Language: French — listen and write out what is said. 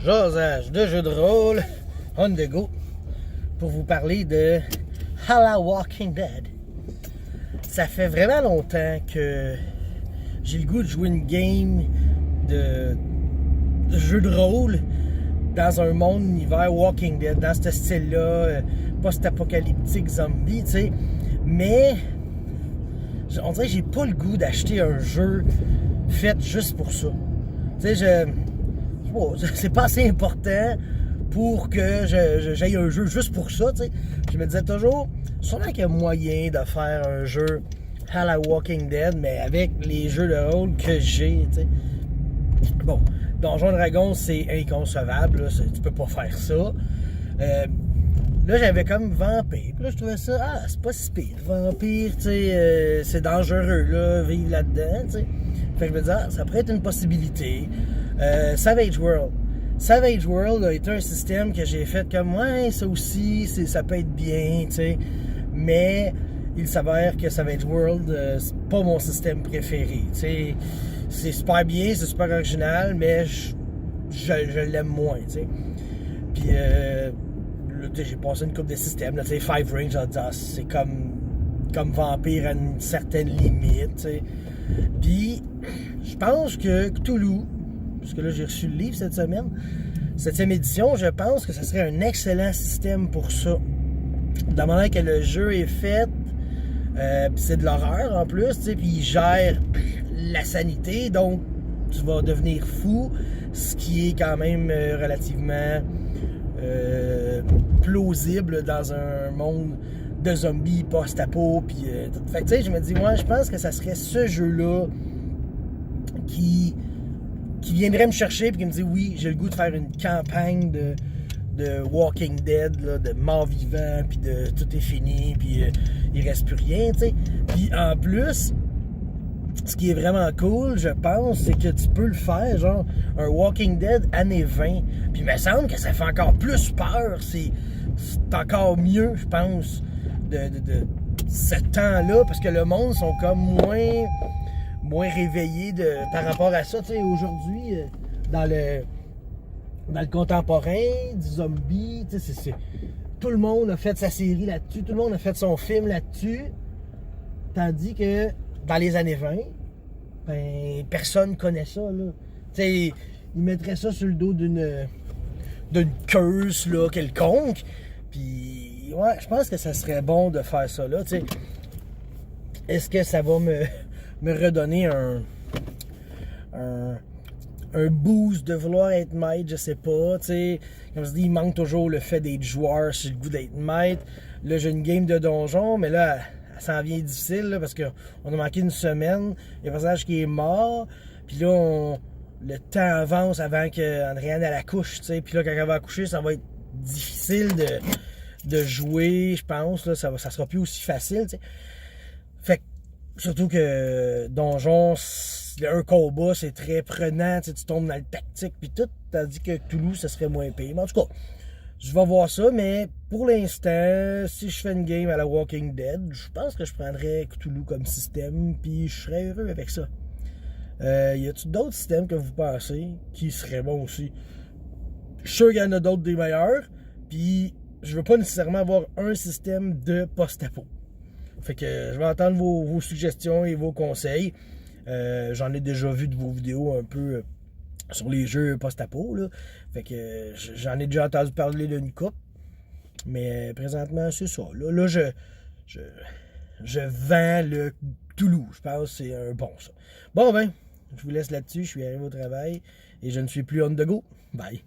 Jasage de jeux de rôle on the go pour vous parler de Hala Walking Dead. Ça fait vraiment longtemps que j'ai le goût de jouer une game de jeu de rôle dans un monde univers Walking Dead, dans ce style-là, post-apocalyptique zombie, tu sais. Mais on dirait que j'ai pas le goût d'acheter un jeu fait juste pour ça. Tu sais, c'est pas assez important pour que j'aille un jeu juste pour ça, tu sais. Je me disais toujours, sûrement qu'il y a moyen de faire un jeu à la Walking Dead, mais avec les jeux de rôle que j'ai, tu sais. Bon, Donjons Dragons, c'est inconcevable, là, tu peux pas faire ça. Là, j'avais comme Vampire. Puis là, je trouvais ça, c'est pas si pire. Vampire, tu sais, c'est dangereux, là, vivre là-dedans, tu sais. Fait que je me disais, ça pourrait être une possibilité. Savage World. Savage World a été un système que j'ai fait comme, ouais, ça aussi, ça peut être bien, tu sais. Mais il s'avère que Savage World, c'est pas mon système préféré, tu sais. C'est super bien, c'est super original, mais je l'aime moins, tu sais. Puis, j'ai passé une couple de systèmes, tu sais, Five Rings, c'est comme Vampire à une certaine limite, tu sais. Puis, je pense que Cthulhu, parce que là, j'ai reçu le livre cette semaine, 7e édition, je pense que ce serait un excellent système pour ça. De la manière que le jeu est fait, puis c'est de l'horreur en plus, tu sais, puis il gère la sanité, donc tu vas devenir fou, ce qui est quand même relativement plausible dans un monde de zombies post-apo, puis tout. Fait que tu sais, je me dis, moi, je pense que ça serait ce jeu-là qui viendrait me chercher puis qui me dit, oui, j'ai le goût de faire une campagne de Walking Dead, là, de mort vivant, puis de tout est fini, puis il reste plus rien, tu sais. Puis en plus, ce qui est vraiment cool, je pense, c'est que tu peux le faire, genre, un Walking Dead années 20. Puis il me semble que ça fait encore plus peur. C'est encore mieux, je pense, de ce temps-là, parce que le monde sont comme moins réveillés par rapport à ça. Tu sais, aujourd'hui, dans le contemporain, du zombie, tu sais, tout le monde a fait sa série là-dessus, tout le monde a fait son film là-dessus, tandis que dans les années 20, ben, personne connaît ça, là. Tu sais, ils mettraient ça sur le dos d'une curse, là, quelconque, puis, ouais, je pense que ça serait bon de faire ça, là, tu sais. Est-ce que ça va me redonner un boost de vouloir être maître, je sais pas, tu sais. Comme je dis, il manque toujours le fait d'être joueur, j'ai le goût d'être maître. Là, j'ai une game de donjon, mais là, ça en vient difficile, là, parce qu'on a manqué une semaine. Il y a un personnage qui est mort, puis là, le temps avance avant qu'Andréane elle accouche, tu sais. Puis là, quand elle va accoucher, ça va être difficile de jouer, je pense, là, ça sera plus aussi facile, tu sais. Fait que, surtout que Donjon, un combat, c'est très prenant, tu tombes dans le tactique puis tout, tandis que Cthulhu, ça serait moins pire. Mais en tout cas, je vais voir ça, mais pour l'instant, si je fais une game à la Walking Dead, je pense que je prendrais Cthulhu comme système, puis je serais heureux avec ça. Y a-t-il d'autres systèmes que vous pensez qui seraient bons aussi? Je suis sûr qu'il y en a d'autres des meilleurs, puis je veux pas nécessairement avoir un système de post-apo. Fait que je vais entendre vos suggestions et vos conseils. J'en ai déjà vu de vos vidéos un peu sur les jeux post-apo, là. Fait que j'en ai déjà entendu parler d'une coupe. Mais présentement, c'est ça. Là, je vends le Cthulhu. Je pense que c'est un bon, ça. Bon, ben, je vous laisse là-dessus. Je suis arrivé au travail et je ne suis plus on the go. Bye.